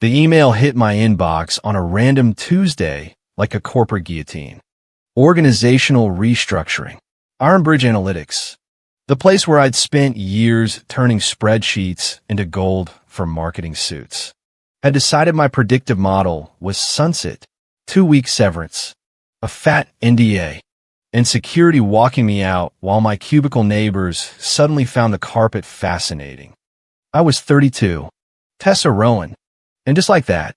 The email hit my inbox on a random Tuesday like a corporate guillotine. Organizational restructuring. Ironbridge Analytics. The place where I'd spent years turning spreadsheets into gold for marketing suits. Had decided my predictive model was sunset, 2-week severance, a fat NDA, and security walking me out while my cubicle neighbors suddenly found the carpet fascinating. I was 32, Tessa Rowan, and just like that,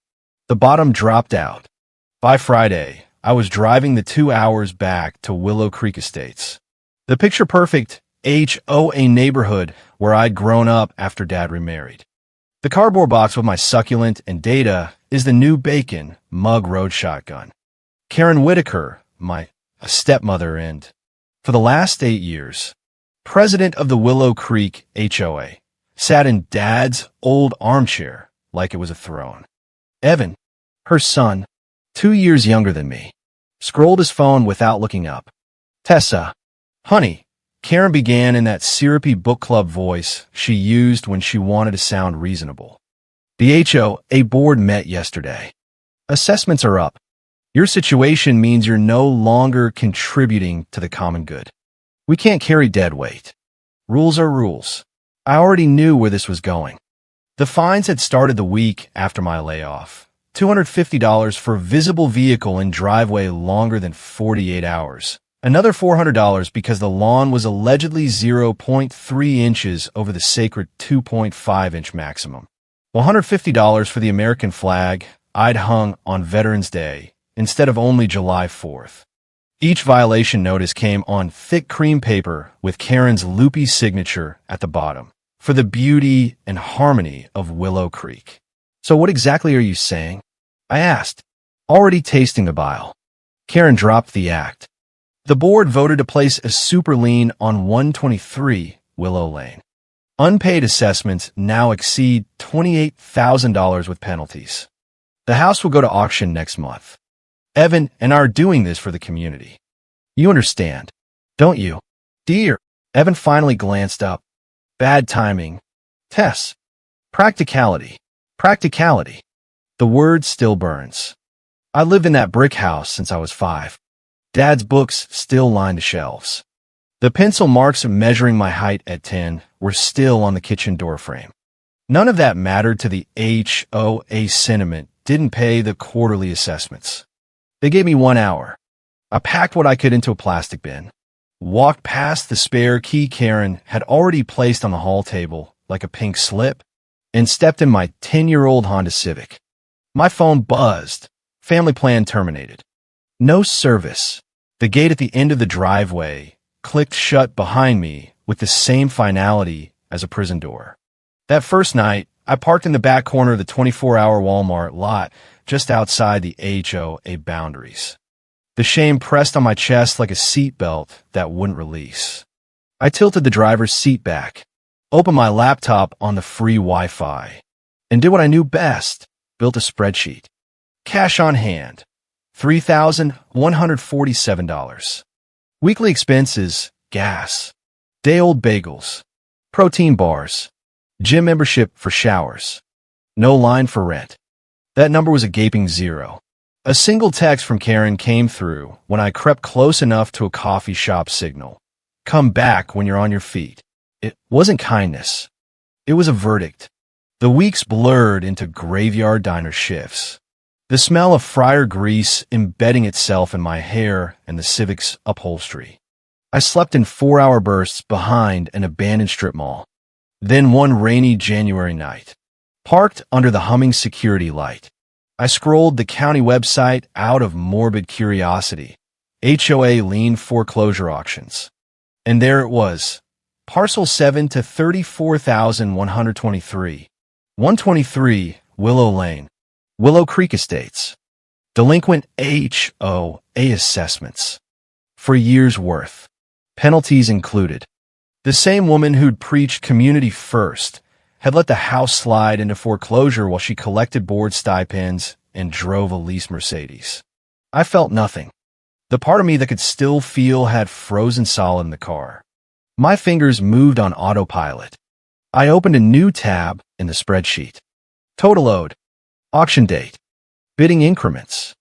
the bottom dropped out. By Friday, I was driving the 2 hours back to Willow Creek Estates, the picture-perfect HOA neighborhood where I'd grown up after Dad remarried. The cardboard box with my succulent and data is the new bacon mug road shotgun. Karen Whitaker, my stepmother and, for the last 8 years, president of the Willow Creek HOA, sat in Dad's old armchair like it was a throne. Evan, her son, 2 years younger than me, scrolled his phone without looking up. Tessa, honey, Karen began in that syrupy book club voice she used when she wanted to sound reasonable. The HOA board met yesterday. Assessments are up. Your situation means you're no longer contributing to the common good. We can't carry dead weight. Rules are rules. I already knew where this was going. The fines had started the week after my layoff. $250 for a visible vehicle in driveway longer than 48 hours. Another $400 because the lawn was allegedly 0.3 inches over the sacred 2.5-inch maximum. $150 for the American flag I'd hung on Veterans Day instead of only July 4th. Each violation notice came on thick cream paper with Karen's loopy signature at the bottom for the beauty and harmony of Willow Creek. So what exactly are you saying? I asked, already tasting the bile. Karen dropped the act. The board voted to place a super lien on 123 Willow Lane. Unpaid assessments now exceed $28,000 with penalties. The house will go to auction next month. Evan and I are doing this for the community. You understand, don't you? Dear. Evan finally glanced up. Bad timing. Tess. Practicality. Practicality. The word still burns. I lived in that brick house since I was 5. Dad's books still lined the shelves. The pencil marks measuring my height at 10 were still on the kitchen doorframe. None of that mattered to the HOA sentiment didn't pay the quarterly assessments. They gave me 1 hour. I packed what I could into a plastic bin, walked past the spare key Karen had already placed on the hall table like a pink slip, and stepped in my 10-year-old Honda Civic. My phone buzzed. Family plan terminated. No service. The gate at the end of the driveway clicked shut behind me with the same finality as a prison door. That first night, I parked in the back corner of the 24-hour Walmart lot just outside the HOA boundaries. The shame pressed on my chest like a seatbelt that wouldn't release. I tilted the driver's seat back, opened my laptop on the free Wi-Fi, and did what I knew best, built a spreadsheet. Cash on hand, $3,147. Weekly expenses, gas, day-old bagels, protein bars, gym membership for showers, no line for rent. That number was a gaping zero. A single text from Karen came through when I crept close enough to a coffee shop signal. Come back when you're on your feet. It wasn't kindness. It was a verdict. The weeks blurred into graveyard diner shifts. The smell of fryer grease embedding itself in my hair and the Civic's upholstery. I slept in 4-hour bursts behind an abandoned strip mall. Then one rainy January night, parked under the humming security light, I scrolled the county website out of morbid curiosity. HOA lien foreclosure auctions. And there it was. Parcel 7 to 34,123. 123 Willow Lane. Willow Creek Estates. Delinquent HOA assessments. For a year's worth. Penalties included. The same woman who'd preached community first had let the house slide into foreclosure while she collected board stipends and drove a leased Mercedes. I felt nothing. The part of me that could still feel had frozen solid in the car. My fingers moved on autopilot. I opened a new tab in the spreadsheet. Total owed, Auction date. Bidding increments.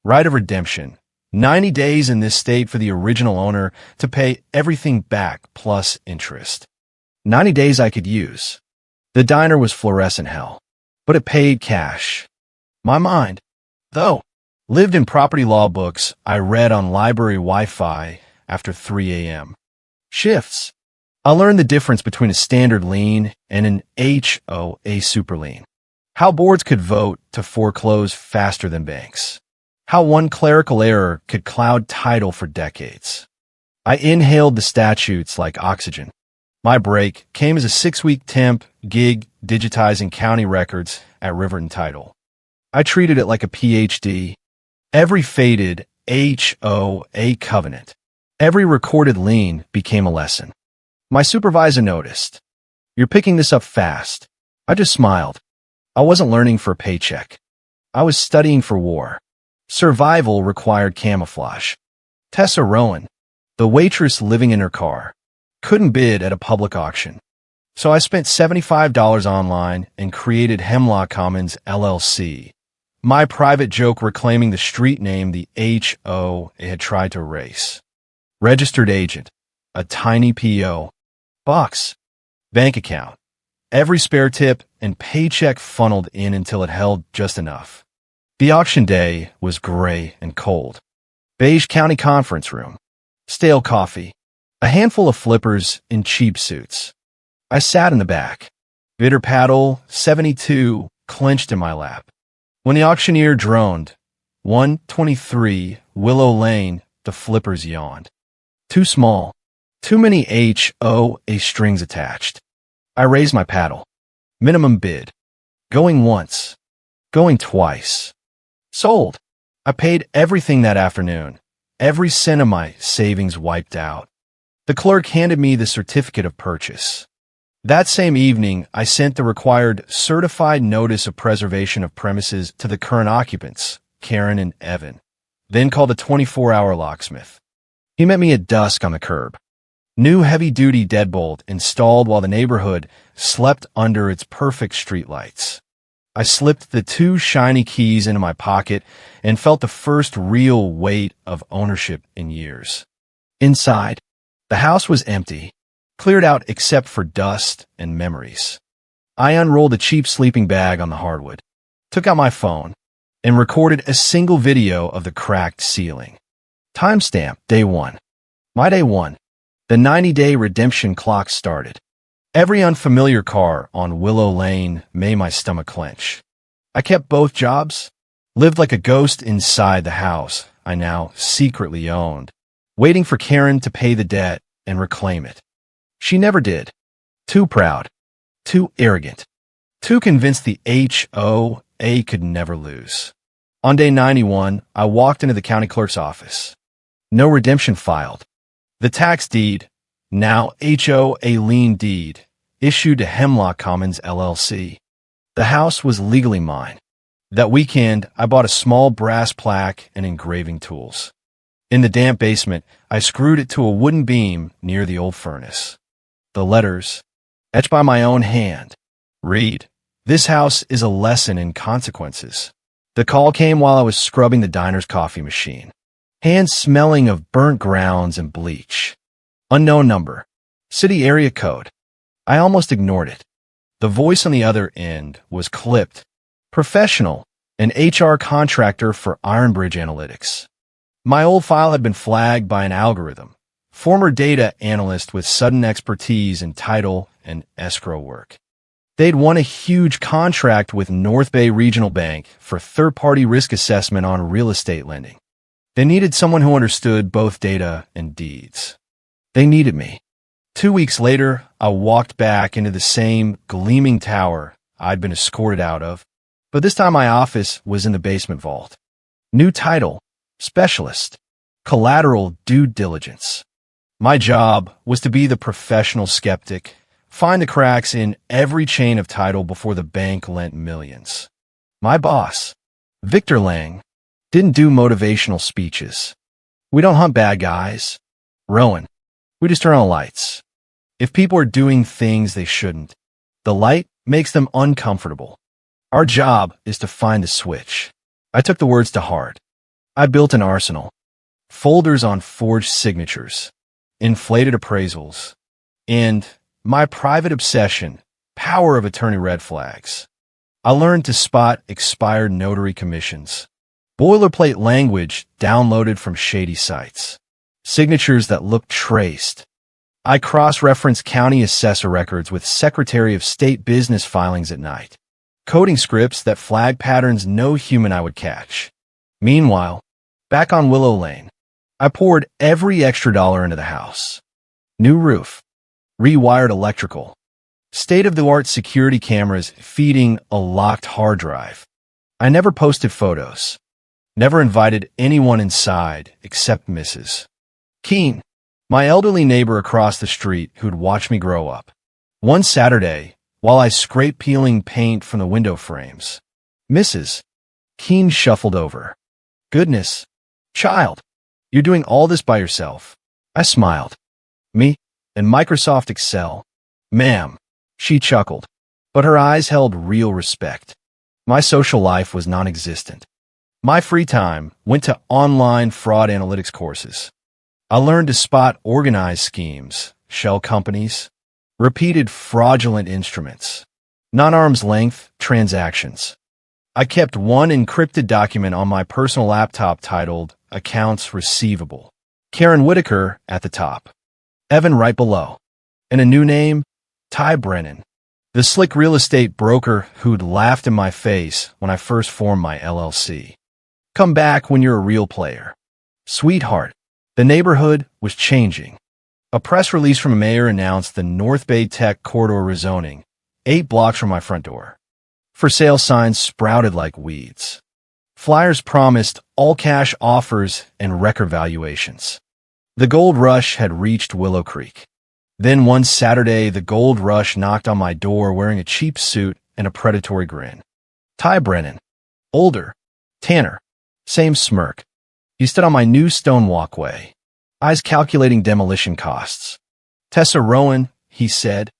Right of redemption. 90 days in this state for the original owner to pay everything back plus interest. 90 days I could use. The diner was fluorescent hell, but it paid cash. My mind, though, lived in property law books I read on library Wi-Fi after 3 a.m. Shifts. I learned the difference between a standard lien and an HOA super lien. How boards could vote to foreclose faster than banks. How one clerical error could cloud title for decades. I inhaled the statutes like oxygen. My break came as a 6-week temp gig digitizing county records at Riverton Title. I treated it like a PhD. Every faded HOA covenant, every recorded lien became a lesson. My supervisor noticed. You're picking this up fast. I just smiled. I wasn't learning for a paycheck. I was studying for war. Survival required camouflage. Tessa Rowan, the waitress living in her car, couldn't bid at a public auction. So I spent $75 online and created Hemlock Commons LLC, my private joke reclaiming the street name the HO had tried to erase. Registered agent, a tiny PO, box, bank account, every spare tip and paycheck funneled in until it held just enough. The auction day was gray and cold. Beige County Conference Room, stale coffee, a handful of flippers in cheap suits. I sat in the back, bitter paddle 72 clenched in my lap. When the auctioneer droned, 123 Willow Lane, the flippers yawned. Too small, too many HOA strings attached. I raised my paddle. Minimum bid. Going once, going twice. Sold. I paid everything that afternoon. Every cent of my savings wiped out. The clerk handed me the certificate of purchase. That same evening, I sent the required certified notice of preservation of premises to the current occupants, Karen and Evan, then called a 24-hour locksmith. He met me at dusk on the curb. New heavy-duty deadbolt installed while the neighborhood slept under its perfect streetlights. I slipped the 2 shiny keys into my pocket and felt the first real weight of ownership in years. Inside, the house was empty, cleared out except for dust and memories. I unrolled a cheap sleeping bag on the hardwood, took out my phone, and recorded a single video of the cracked ceiling. Timestamp, day 1. My day 1. The 90-day redemption clock started. Every unfamiliar car on Willow Lane made my stomach clench. I kept both jobs, lived like a ghost inside the house I now secretly owned, waiting for Karen to pay the debt and reclaim it. She never did. Too proud, too arrogant, too convinced the HOA could never lose. On day 91, I walked into the county clerk's office. No redemption filed. The tax deed, now HOA lien deed, issued to Hemlock Commons LLC. The house was legally mine. That weekend, I bought a small brass plaque and engraving tools. In the damp basement, I screwed it to a wooden beam near the old furnace. The letters, etched by my own hand, read, "This house is a lesson in consequences." The call came while I was scrubbing the diner's coffee machine, hands smelling of burnt grounds and bleach. Unknown number, city area code. I almost ignored it. The voice on the other end was clipped. Professional, an HR contractor for Ironbridge Analytics. My old file had been flagged by an algorithm. Former data analyst with sudden expertise in title and escrow work. They'd won a huge contract with North Bay Regional Bank for third-party risk assessment on real estate lending. They needed someone who understood both data and deeds. They needed me. 2 weeks later, I walked back into the same gleaming tower I'd been escorted out of, but this time my office was in the basement vault. New title, specialist, collateral due diligence. My job was to be the professional skeptic, find the cracks in every chain of title before the bank lent millions. My boss, Victor Lang, didn't do motivational speeches. We don't hunt bad guys. Rowan, we just turn on lights. If people are doing things they shouldn't, the light makes them uncomfortable. Our job is to find the switch. I took the words to heart. I built an arsenal. Folders on forged signatures, inflated appraisals, and my private obsession, power of attorney red flags. I learned to spot expired notary commissions, boilerplate language downloaded from shady sites, signatures that looked traced. I cross-referenced county assessor records with Secretary of State business filings at night, coding scripts that flag patterns no human eye would catch. Meanwhile, back on Willow Lane, I poured every extra dollar into the house. New roof, rewired electrical, state-of-the-art security cameras feeding a locked hard drive. I never posted photos, never invited anyone inside except Mrs. Keen, my elderly neighbor across the street who'd watched me grow up. One Saturday, while I scraped peeling paint from the window frames, Mrs. Keen shuffled over. "Goodness, child, you're doing all this by yourself." I smiled. "Me? And Microsoft Excel?" "Ma'am," she chuckled, but her eyes held real respect. My social life was non-existent. My free time went to online fraud analytics courses. I learned to spot organized schemes, shell companies, repeated fraudulent instruments, non-arm's length transactions. I kept one encrypted document on my personal laptop titled Accounts Receivable. Karen Whitaker at the top, Evan right below, and a new name, Ty Brennan, the slick real estate broker who'd laughed in my face when I first formed my LLC. Come back when you're a real player. Sweetheart, the neighborhood was changing. A press release from a mayor announced the North Bay Tech corridor rezoning, 8 blocks from my front door. For sale signs sprouted like weeds. Flyers promised all-cash offers and record valuations. The gold rush had reached Willow Creek. Then one Saturday, the gold rush knocked on my door wearing a cheap suit and a predatory grin. Ty Brennan. Older. Tanner. Same smirk. He stood on my new stone walkway, eyes calculating demolition costs. "Tessa Rowan," he said,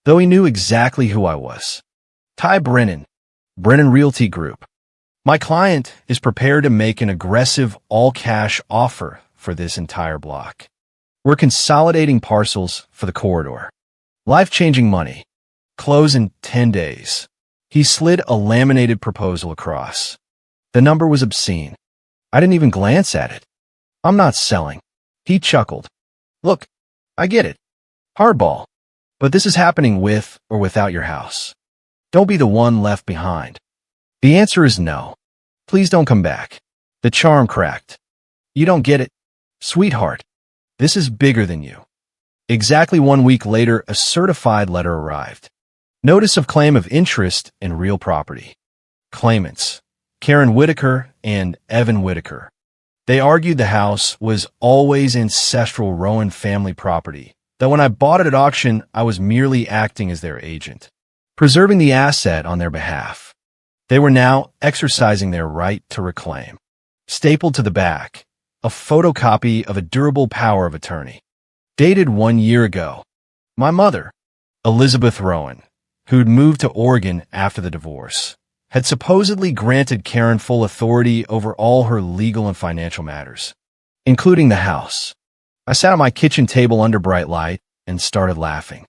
though he knew exactly who I was. "Ty Brennan, Brennan Realty Group. My client is prepared to make an aggressive all-cash offer for this entire block. We're consolidating parcels for the corridor. Life-changing money. Close in 10 days. He slid a laminated proposal across. The number was obscene. I didn't even glance at it. "I'm not selling." He chuckled. "Look, I get it. Hardball. But this is happening with or without your house. Don't be the one left behind." The answer is no. Please don't come back. The charm cracked. "You don't get it, sweetheart. This is bigger than you." Exactly 1 week later, a certified letter arrived. Notice of claim of interest in real property. Claimants, Karen Whitaker and Evan Whitaker. They argued the house was always ancestral Rowan family property, that when I bought it at auction, I was merely acting as their agent, preserving the asset on their behalf. They were now exercising their right to reclaim. Stapled to the back, a photocopy of a durable power of attorney. Dated 1 year ago. My mother, Elizabeth Rowan, who'd moved to Oregon after the divorce, had supposedly granted Karen full authority over all her legal and financial matters, including the house. I sat at my kitchen table under bright light and started laughing.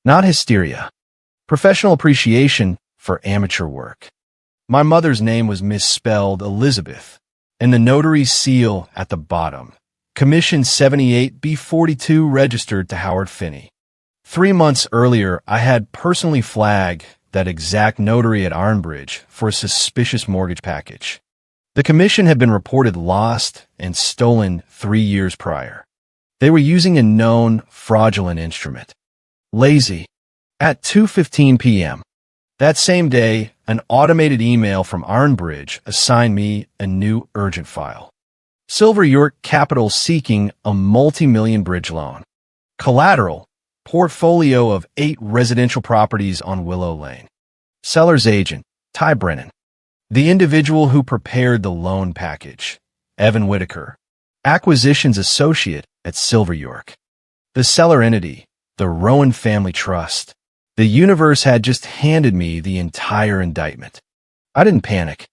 Not hysteria. Professional appreciation for amateur work. My mother's name was misspelled Elizabeth, and the notary seal at the bottom. Commission 78B42 registered to Howard Finney. 3 months earlier, I had personally flagged that exact notary at Ironbridge for a suspicious mortgage package. The commission had been reported lost and stolen 3 years prior. They were using a known fraudulent instrument. Lazy. At 2:15 p.m. that same day, an automated email from Ironbridge assigned me a new urgent file. Silver York Capital seeking a multi-million bridge loan. Collateral, portfolio of 8 residential properties on Willow Lane. Seller's agent, Ty Brennan. The individual who prepared the loan package, Evan Whitaker. Acquisitions associate at Silver York. The seller entity, the Rowan Family Trust. The universe had just handed me the entire indictment. I didn't panic.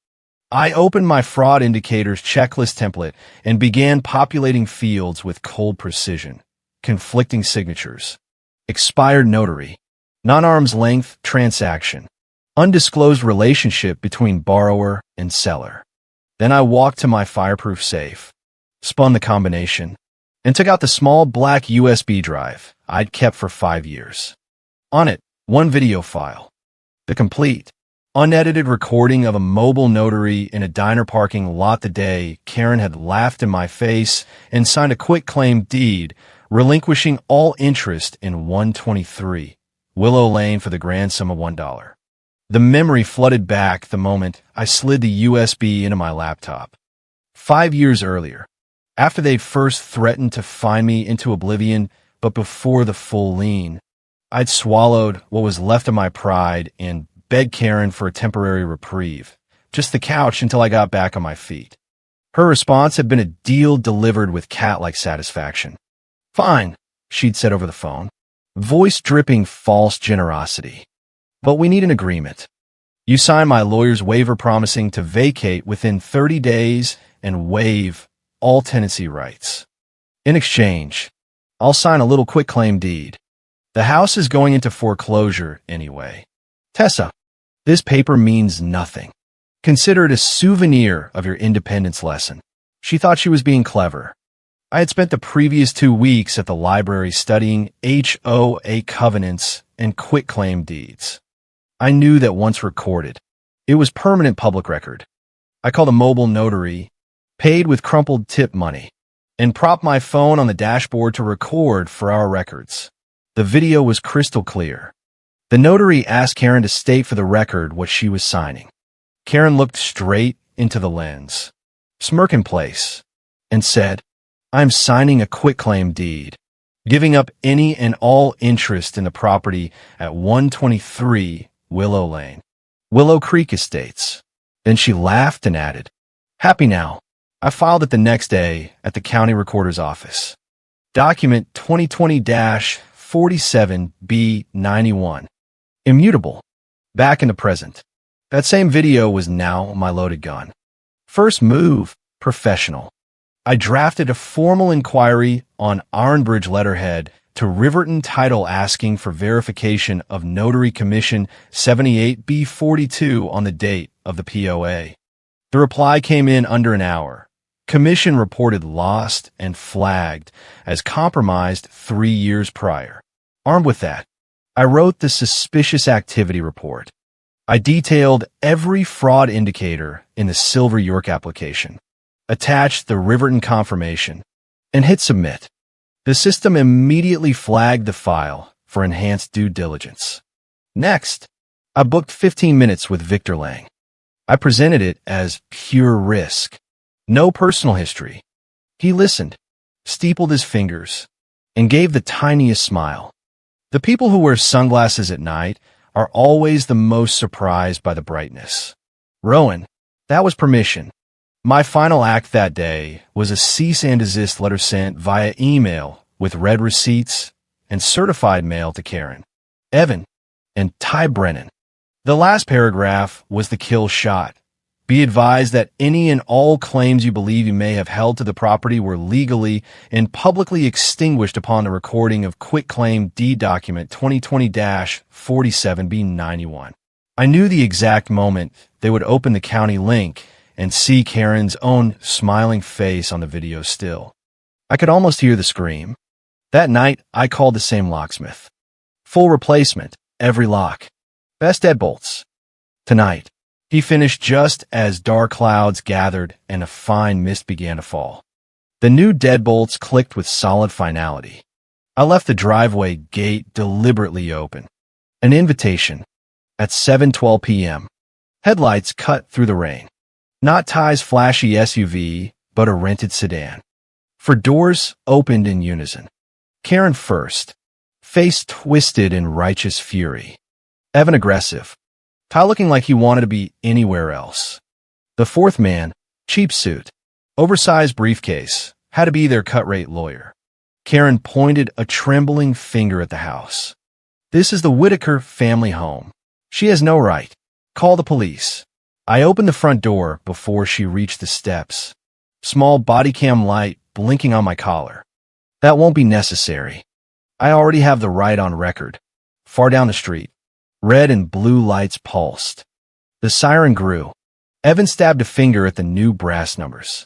I opened my fraud indicators checklist template and began populating fields with cold precision, conflicting signatures, expired notary, non-arm's length transaction, undisclosed relationship between borrower and seller. Then I walked to my fireproof safe, spun the combination, and took out the small black USB drive I'd kept for 5 years. On it, one video file, the complete, unedited recording of a mobile notary in a diner parking lot the day Karen had laughed in my face and signed a quitclaim deed relinquishing all interest in 123 Willow Lane for the grand sum of $1. The memory flooded back the moment I slid the USB into my laptop. 5 years earlier, after they'd first threatened to fine me into oblivion, but before the full lien, I'd swallowed what was left of my pride and begged Karen for a temporary reprieve, just the couch until I got back on my feet. Her response had been a deal delivered with cat-like satisfaction. "Fine," she'd said over the phone, voice dripping false generosity. "But we need an agreement. You sign my lawyer's waiver promising to vacate within 30 days and waive all tenancy rights. In exchange, I'll sign a little quitclaim deed. The house is going into foreclosure anyway. Tessa, this paper means nothing. Consider it a souvenir of your independence lesson." She thought she was being clever. I had spent the previous 2 weeks at the library studying HOA covenants and quitclaim deeds. I knew that once recorded, it was permanent public record. I called a mobile notary, paid with crumpled tip money, and propped my phone on the dashboard to record for our records. The video was crystal clear. The notary asked Karen to state for the record what she was signing. Karen looked straight into the lens, smirk in place, and said, "I'm signing a quitclaim deed, giving up any and all interest in the property at 123 Willow Lane, Willow Creek Estates." Then she laughed and added, "Happy now." I filed it the next day at the county recorder's office. Document 2020-47B91. Immutable. Back in the present. That same video was now my loaded gun. First move, professional. I drafted a formal inquiry on Ironbridge letterhead to Riverton Title asking for verification of Notary Commission 78B42 on the date of the POA. The reply came in under an hour. Commission reported lost and flagged as compromised 3 years prior. Armed with that, I wrote the suspicious activity report. I detailed every fraud indicator in the Silver York application, attached the Riverton confirmation, and hit submit. The system immediately flagged the file for enhanced due diligence. Next, I booked 15 minutes with Victor Lang. I presented it as pure risk. No personal history. He listened, steepled his fingers, and gave the tiniest smile. The people who wear sunglasses at night are always the most surprised by the brightness. Rowan, that was permission. My final act that day was a cease and desist letter sent via email with read receipts and certified mail to Karen, Evan, and Ty Brennan. The last paragraph was the kill shot. Be advised that any and all claims you believe you may have held to the property were legally and publicly extinguished upon the recording of quitclaim deed document 2020-47B91. I knew the exact moment they would open the county link and see Karen's own smiling face on the video still. I could almost hear the scream. That night, I called the same locksmith. Full replacement, every lock. Best deadbolts. Tonight, he finished just as dark clouds gathered and a fine mist began to fall. The new deadbolts clicked with solid finality. I left the driveway gate deliberately open. An invitation. At 7:12 p.m. Headlights cut through the rain. Not Ty's flashy SUV, but a rented sedan. For doors opened in unison. Karen first, face twisted in righteous fury. Evan aggressive. Ty looking like he wanted to be anywhere else. The fourth man, cheap suit, oversized briefcase, had to be their cut-rate lawyer. Karen pointed a trembling finger at the house. "This is the Whitaker family home. She has no right. Call the police." I opened the front door before she reached the steps. Small body cam light blinking on my collar. That won't be necessary. I already have the right on record. Far down the street, red and blue lights pulsed. The siren grew. Evan stabbed a finger at the new brass numbers.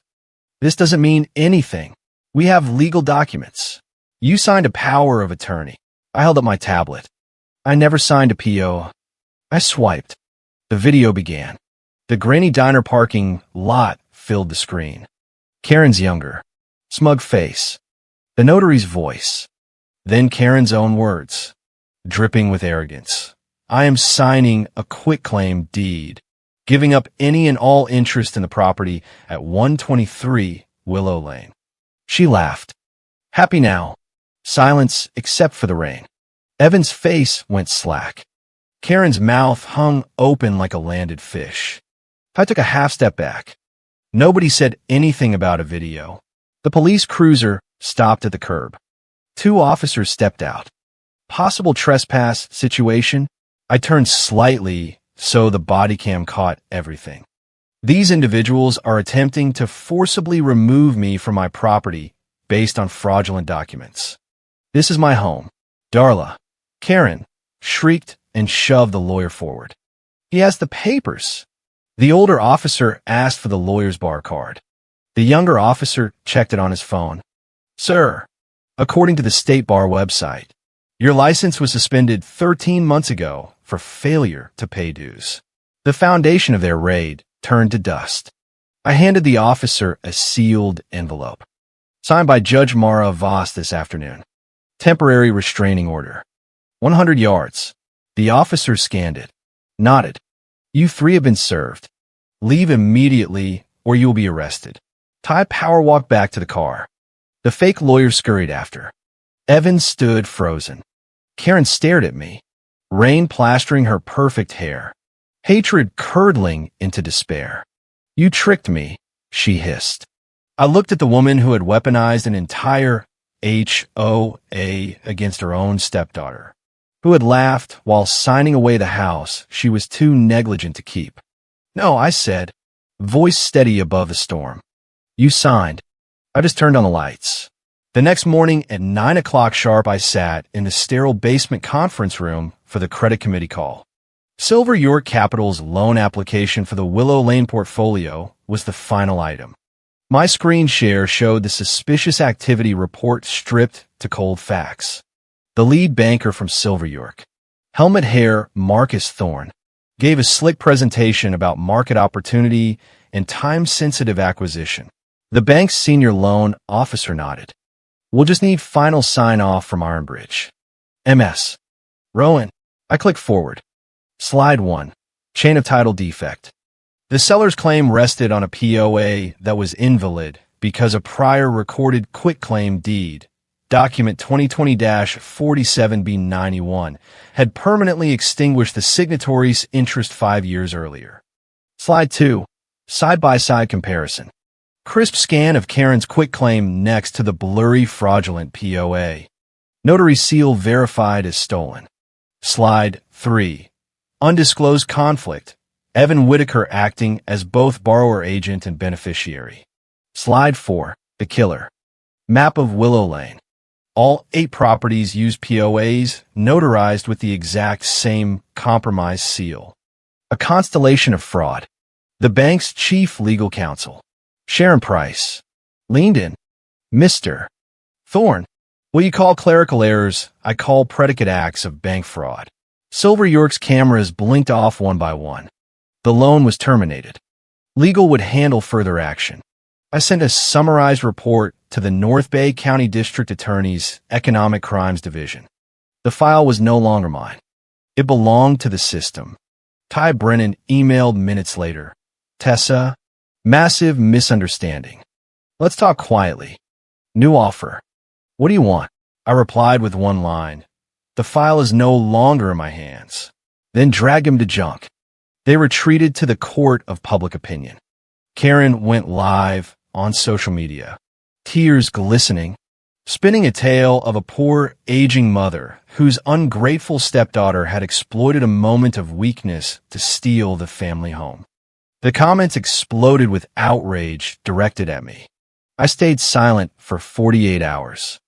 This doesn't mean anything. We have legal documents. You signed a power of attorney. I held up my tablet. I never signed a PO. I swiped. The video began. The grainy diner parking lot filled the screen. Karen's younger. Smug face. The notary's voice. Then Karen's own words, dripping with arrogance. I am signing a quitclaim deed, giving up any and all interest in the property at 123 Willow Lane. She laughed. Happy now. Silence except for the rain. Evan's face went slack. Karen's mouth hung open like a landed fish. I took a half step back. Nobody said anything about a video. The police cruiser stopped at the curb. 2 officers stepped out. Possible trespass situation? I turned slightly so the body cam caught everything. These individuals are attempting to forcibly remove me from my property based on fraudulent documents. This is my home. Darla. Karen shrieked and shoved the lawyer forward. He has the papers. The older officer asked for the lawyer's bar card. The younger officer checked it on his phone. Sir, according to the State Bar website, your license was suspended 13 months ago for failure to pay dues. The foundation of their raid turned to dust. I handed the officer a sealed envelope. Signed by Judge Mara Voss this afternoon. Temporary restraining order. 100 yards. The officer scanned it. Nodded. You 3 have been served. Leave immediately or you will be arrested. Ty power walked back to the car. The fake lawyer scurried after. Evan stood frozen. Karen stared at me, rain plastering her perfect hair, hatred curdling into despair. You tricked me, she hissed. I looked at the woman who had weaponized an entire HOA against her own stepdaughter, who had laughed while signing away the house she was too negligent to keep. No, I said, voice steady above the storm. You signed. I just turned on the lights. The next morning at 9 o'clock sharp, I sat in the sterile basement conference room for the credit committee call. Silver York Capital's loan application for the Willow Lane portfolio was the final item. My screen share showed the suspicious activity report stripped to cold facts. The lead banker from Silver York, helmet hair Marcus Thorne, gave a slick presentation about market opportunity and time-sensitive acquisition. The bank's senior loan officer nodded. We'll just need final sign-off from Ironbridge. MS. Rowan. I clicked forward. Slide 1. Chain of title defect. The seller's claim rested on a POA that was invalid because a prior recorded quitclaim deed, document 2020-47B91, had permanently extinguished the signatory's interest 5 years earlier. Slide 2. Side-by-side comparison. Crisp scan of Karen's quitclaim next to the blurry fraudulent POA. Notary seal verified as stolen. Slide 3. Undisclosed conflict. Evan Whitaker acting as both borrower agent and beneficiary. Slide 4. The killer. Map of Willow Lane. All 8 properties use POAs notarized with the exact same compromise seal. A constellation of fraud. The bank's chief legal counsel, Sharon Price, leaned in. Mr. Thorne. What you call clerical errors, I call predicate acts of bank fraud. Silver York's cameras blinked off one by one. The loan was terminated. Legal would handle further action. I sent a summarized report to the North Bay County District Attorney's Economic Crimes Division. The file was no longer mine. It belonged to the system. Ty Brennan emailed minutes later. Tessa, massive misunderstanding. Let's talk quietly. New offer. What do you want? I replied with one line. The file is no longer in my hands. Then drag him to junk. They retreated to the court of public opinion. Karen went live on social media, tears glistening, spinning a tale of a poor, aging mother whose ungrateful stepdaughter had exploited a moment of weakness to steal the family home. The comments exploded with outrage directed at me. I stayed silent for 48 hours.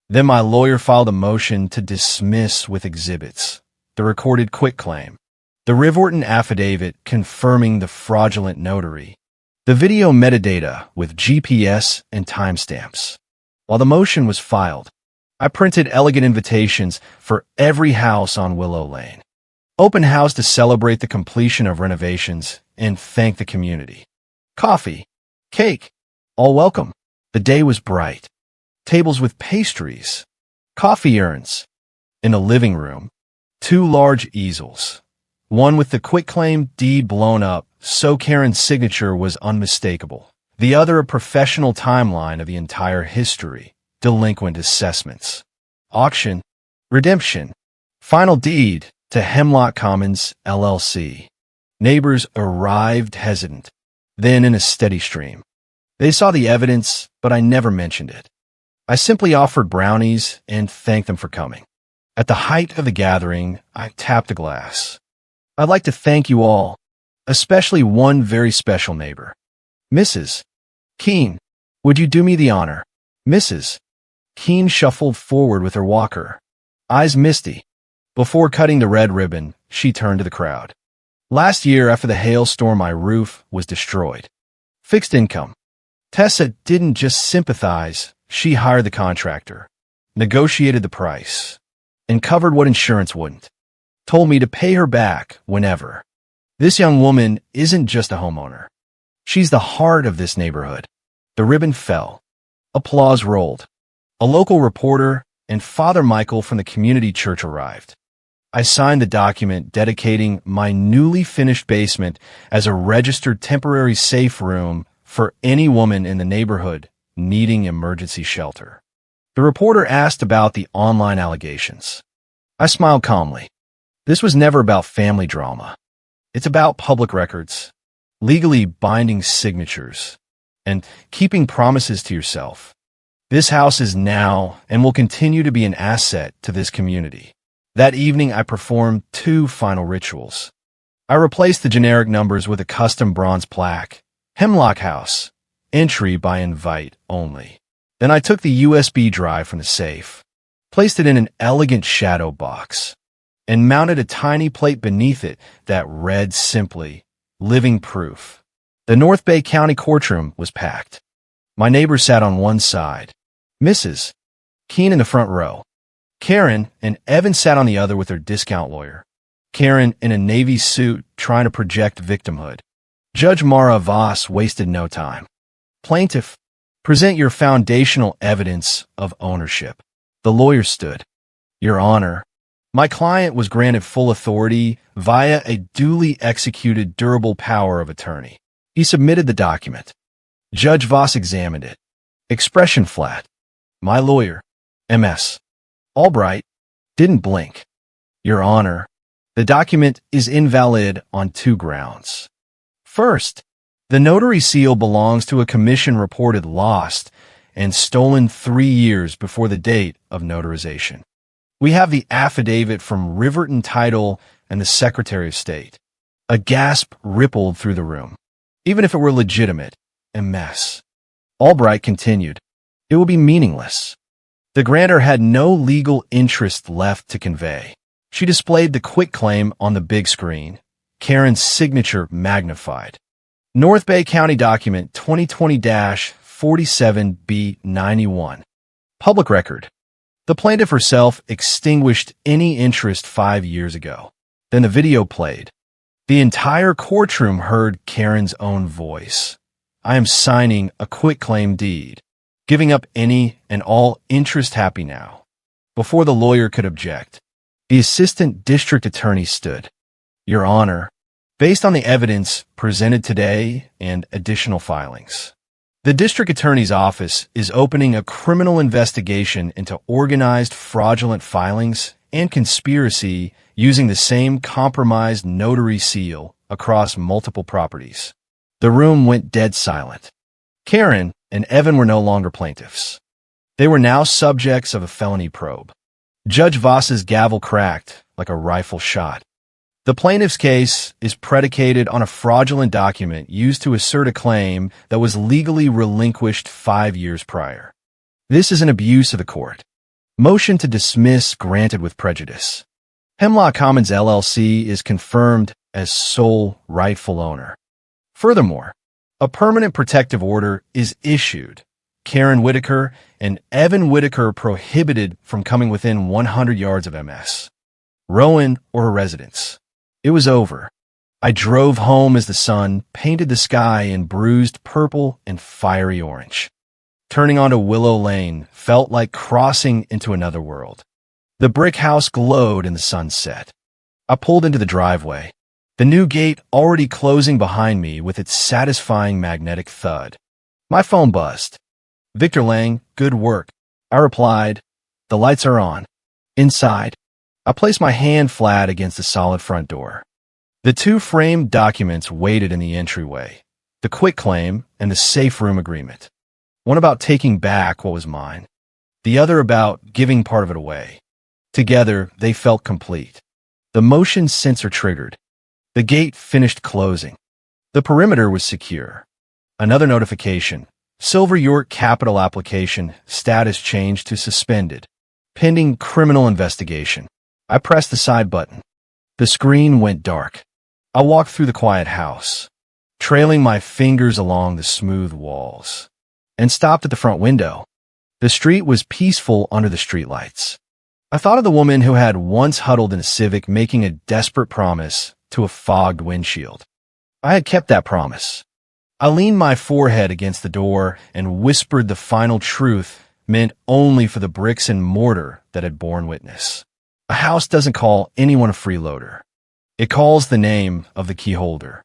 Then my lawyer filed a motion to dismiss with exhibits: the recorded quitclaim, the Riverton affidavit confirming the fraudulent notary, the video metadata with GPS and timestamps. While the motion was filed, I printed elegant invitations for every house on Willow Lane. Open house to celebrate the completion of renovations and thank the community. Coffee, cake, all welcome. The day was bright. Tables with pastries, coffee urns. In the living room, 2 large easels. One with the quitclaim deed blown up, so Karen's signature was unmistakable. The other a professional timeline of the entire history, delinquent assessments, auction, redemption, final deed to Hemlock Commons, LLC. Neighbors arrived hesitant, then in a steady stream. They saw the evidence, but I never mentioned it. I simply offered brownies and thanked them for coming. At the height of the gathering, I tapped a glass. I'd like to thank you all, especially one very special neighbor. Mrs. Keen, would you do me the honor? Mrs. Keen shuffled forward with her walker, eyes misty. Before cutting the red ribbon, she turned to the crowd. Last year, after the hailstorm, my roof was destroyed. Fixed income. Tessa didn't just sympathize, she hired the contractor, negotiated the price, and covered what insurance wouldn't. Told me to pay her back whenever. This young woman isn't just a homeowner. She's the heart of this neighborhood. The ribbon fell. Applause rolled. A local reporter and Father Michael from the community church arrived. I signed the document dedicating my newly finished basement as a registered temporary safe room for any woman in the neighborhood needing emergency shelter. The reporter asked about the online allegations. I smiled calmly. This was never about family drama. It's about public records, legally binding signatures, and keeping promises to yourself. This house is now and will continue to be an asset to this community. That evening, I performed 2 final rituals. I replaced the generic numbers with a custom bronze plaque, Hemlock House, entry by invite only. Then I took the USB drive from the safe, placed it in an elegant shadow box, and mounted a tiny plate beneath it that read simply, "Living Proof." The North Bay County courtroom was packed. My neighbor sat on one side, Mrs. Keen in the front row. Karen and Evan sat on the other with their discount lawyer. Karen in a navy suit trying to project victimhood. Judge Mara Voss wasted no time. Plaintiff, present your foundational evidence of ownership. The lawyer stood. Your Honor, my client was granted full authority via a duly executed durable power of attorney. He submitted the document. Judge Voss examined it. Expression flat. My lawyer, M.S. Albright, didn't blink. Your Honor, the document is invalid on 2 grounds. First, the notary seal belongs to a commission reported lost and stolen 3 years before the date of notarization. We have the affidavit from Riverton Title and the Secretary of State. A gasp rippled through the room. Even if it were legitimate, a mess. Albright continued, it will be meaningless. The grantor had no legal interest left to convey. She displayed the quitclaim on the big screen, Karen's signature magnified. North Bay County Document 2020-47B91. Public record. The plaintiff herself extinguished any interest 5 years ago. Then the video played. The entire courtroom heard Karen's own voice. I am signing a quitclaim deed, giving up any and all interest happy now. Before the lawyer could object, the assistant district attorney stood. Your Honor, based on the evidence presented today and additional filings, the district attorney's office is opening a criminal investigation into organized fraudulent filings and conspiracy using the same compromised notary seal across multiple properties. The room went dead silent. Karen and Evan were no longer plaintiffs. They were now subjects of a felony probe. Judge Voss's gavel cracked like a rifle shot. The plaintiff's case is predicated on a fraudulent document used to assert a claim that was legally relinquished 5 years prior. This is an abuse of the court. Motion to dismiss granted with prejudice. Hemlock Commons LLC is confirmed as sole rightful owner. Furthermore, a permanent protective order is issued. Karen Whitaker and Evan Whitaker prohibited from coming within 100 yards of MS. Rowan or a residence. It was over. I drove home as the sun painted the sky in bruised purple and fiery orange. Turning onto Willow Lane felt like crossing into another world. The brick house glowed in the sunset. I pulled into the driveway, the new gate already closing behind me with its satisfying magnetic thud. My phone buzzed. "Victor Lang, good work." I replied. "The lights are on." Inside, I placed my hand flat against the solid front door. The two framed documents waited in the entryway, the quitclaim and the safe room agreement. One about taking back what was mine, the other about giving part of it away. Together, they felt complete. The motion sensor triggered. The gate finished closing. The perimeter was secure. Another notification. Silver York Capital application status changed to suspended. Pending criminal investigation. I pressed the side button. The screen went dark. I walked through the quiet house, trailing my fingers along the smooth walls, and stopped at the front window. The street was peaceful under the streetlights. I thought of the woman who had once huddled in a Civic making a desperate promise to a fogged windshield. I had kept that promise. I leaned my forehead against the door and whispered the final truth meant only for the bricks and mortar that had borne witness. A house doesn't call anyone a freeloader. It calls the name of the key holder.